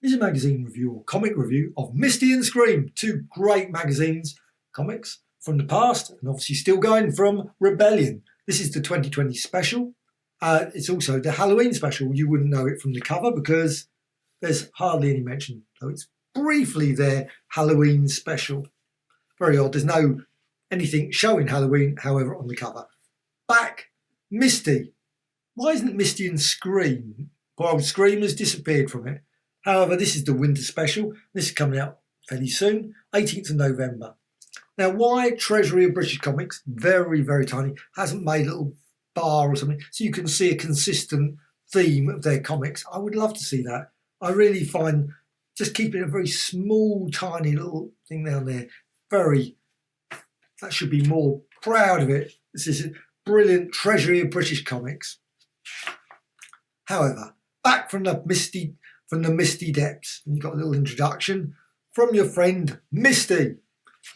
is a magazine review or comic review of Misty and Scream, two great magazines, comics from the past and obviously still going from Rebellion. This is the 2020 special. It's also the Halloween special. You wouldn't know it from the cover because there's hardly any mention, though it's briefly their Halloween special. Very odd. There's no anything showing Halloween, however, on the cover. Back, Misty. Why isn't Misty and Scream? Poor old Scream has disappeared from it. However, this is the winter special. This is coming out fairly soon, 18th of November. Now, why Treasury of British Comics, very, very tiny, hasn't made a little bar or something so you can see a consistent theme of their comics. I would love to see that. I really find just keeping a very small, tiny little thing down there, that should be more proud of it. This is a brilliant Treasury of British Comics. However, back from the misty depths, and you've got a little introduction from your friend Misty.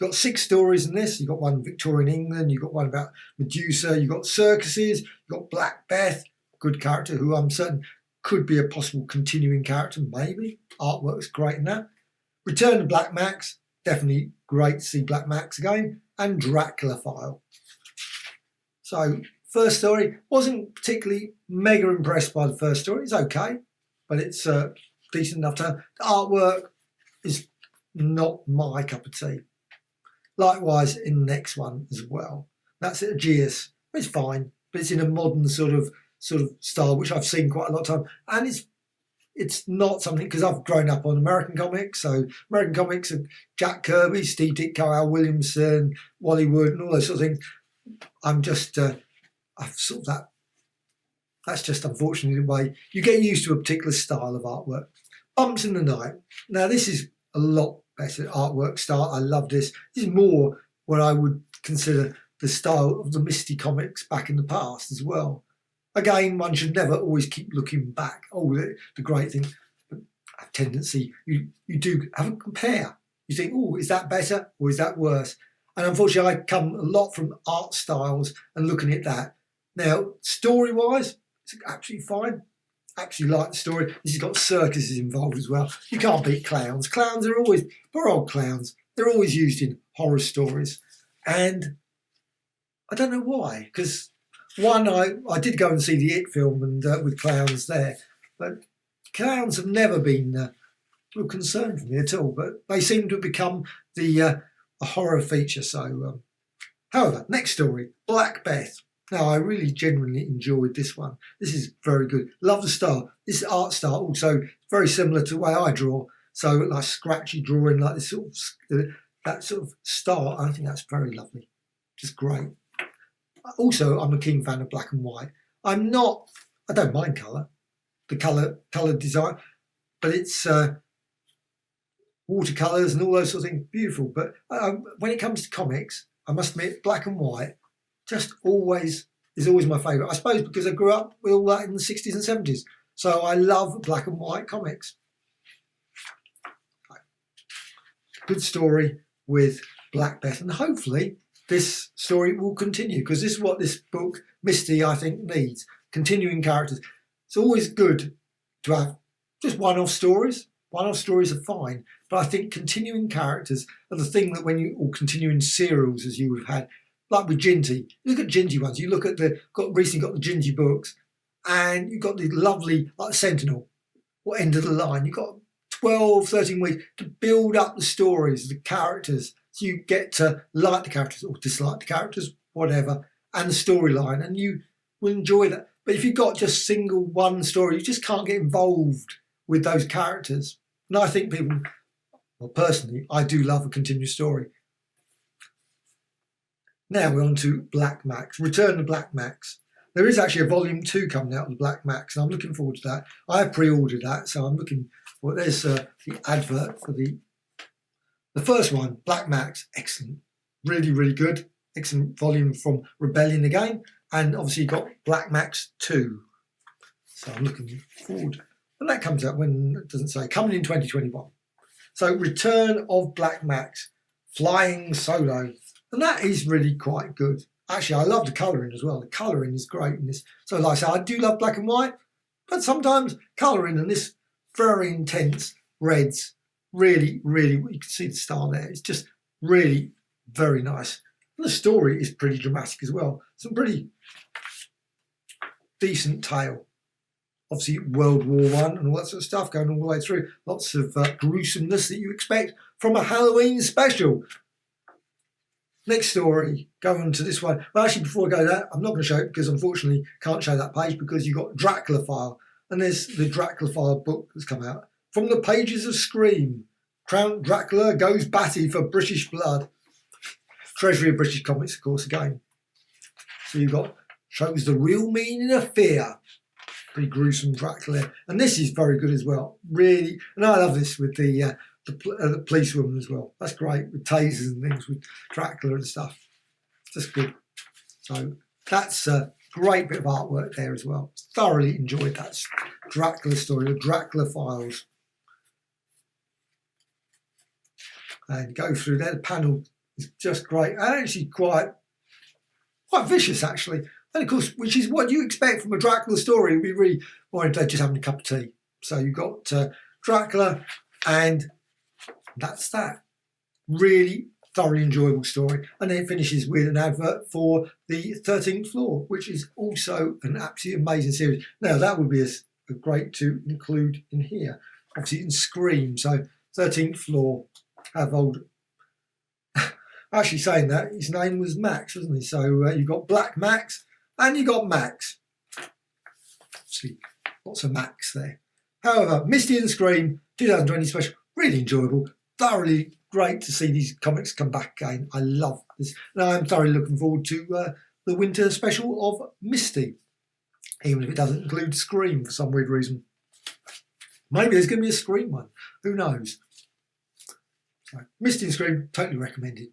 You've got 6 stories in this. You've got one Victorian England, you've got one about Medusa, you've got circuses, you've got Black Beth, good character who I'm certain could be a possible continuing character, maybe. Artwork's great in that. Return to Black Max, definitely great to see Black Max again, and Dracula Files. So, first story, wasn't particularly mega impressed by the first story. It's okay, but it's decent enough to. The artwork is not my cup of tea. Likewise in the next one as well. That's at Aegeus. It's fine, but it's in a modern sort of style, which I've seen quite a lot of time. And it's not something, because I've grown up on American comics. So American comics are Jack Kirby, Steve Ditko, Al Williamson, Wally Wood, and all those sort of things. I'm just, I've sort of that's just unfortunately the way you get used to a particular style of artwork. Bumps in the Night. Now this is a lot better artwork style. I love this. This is more what I would consider the style of the Misty comics back in the past as well. Again, one should never always keep looking back. Oh, the great thing. But a tendency, you do have a compare. You think, oh, is that better or is that worse? And unfortunately, I come a lot from art styles and looking at that. Now, story-wise, it's absolutely fine. Actually like the story. This has got circuses involved as well. You can't beat clowns. Clowns are always, poor old clowns, they're always used in horror stories. And I don't know why, because one, I did go and see the It film and with clowns there, but clowns have never been a real concern for me at all, but they seem to have become a horror feature. So, however, next story, Black Beth. Now, I really genuinely enjoyed this one. This is very good. Love the style. This art style also very similar to the way I draw. So, like scratchy drawing, like this that sort of style. I think that's very lovely. Just great. Also, I'm a keen fan of black and white. I don't mind colour, the colour design, but it's watercolours and all those sort of things, beautiful. But when it comes to comics, I must admit, black and white is always my favourite. I suppose because I grew up with all that in the 60s and 70s. So I love black and white comics. Good story with Black Beth, and hopefully this story will continue, because this is what this book, Misty, I think needs. Continuing characters. It's always good to have just one-off stories. One-off stories are fine, but I think continuing characters are the thing that or continuing serials as you would have had, like with Ginty. You look at Ginty ones, you look at recently got the Ginty books, and you've got the lovely, like Sentinel, or End of the Line. You've got 12, 13 weeks to build up the stories, the characters, so you get to like the characters or dislike the characters, whatever, and the storyline, and you will enjoy that. But if you've got just single one story, you just can't get involved with those characters. And I think people, well, personally, I do love a continuous story. Now we're on to Black Max, Return to Black Max. There is actually a volume 2 coming out of the Black Max, and I'm looking forward to that. I have pre-ordered that, so I'm looking for, there's the advert for the first one, Black Max, excellent, really, really good, excellent volume from Rebellion again, and obviously you've got Black Max 2. So I'm looking forward. And that comes out when, it doesn't say, coming in 2021. So Return of Black Max, flying solo. And that is really quite good. Actually, I love the colouring as well. The colouring is great in this. So like I say, I do love black and white, but sometimes colouring in this very intense, reds. Really, really, you can see the style there. It's just really very nice. And the story is pretty dramatic as well. Some pretty decent tale. Obviously, World War I and all that sort of stuff going all the way through. Lots of gruesomeness that you expect from a Halloween special. Next story, go on to this one. Well, actually, before I go to that, I'm not going to show it because unfortunately can't show that page because you've got Dracula File. And there's the Dracula File book that's come out. From the pages of Scream, Count Dracula goes batty for British blood. Treasury of British Comics, of course, again. So you've got, shows the real meaning of fear. Pretty gruesome Dracula. And this is very good as well. Really, and I love this with the policewoman as well. That's great, with tasers and things, with Dracula and stuff. Just good. So that's a great bit of artwork there as well. Thoroughly enjoyed that Dracula story, the Dracula Files. And go through there. The panel is just great. And actually quite vicious, actually. And of course, which is what you expect from a Dracula story. We really wanted to just having a cup of tea. So you've got Dracula, and that's that. Really thoroughly enjoyable story. And then it finishes with an advert for the 13th Floor, which is also an absolutely amazing series. Now, that would be a great to include in here. Obviously, in Scream. So 13th Floor. Have old. Actually, saying that, his name was Max, wasn't he? So you've got Black Max and you got Max. See, lots of Max there. However, Misty and Scream 2020 special, really enjoyable, thoroughly great to see these comics come back again. I love this, and I'm thoroughly looking forward to the winter special of Misty, even if it doesn't include Scream for some weird reason. Maybe there's going to be a Scream one. Who knows? Misty and Scream, totally recommended.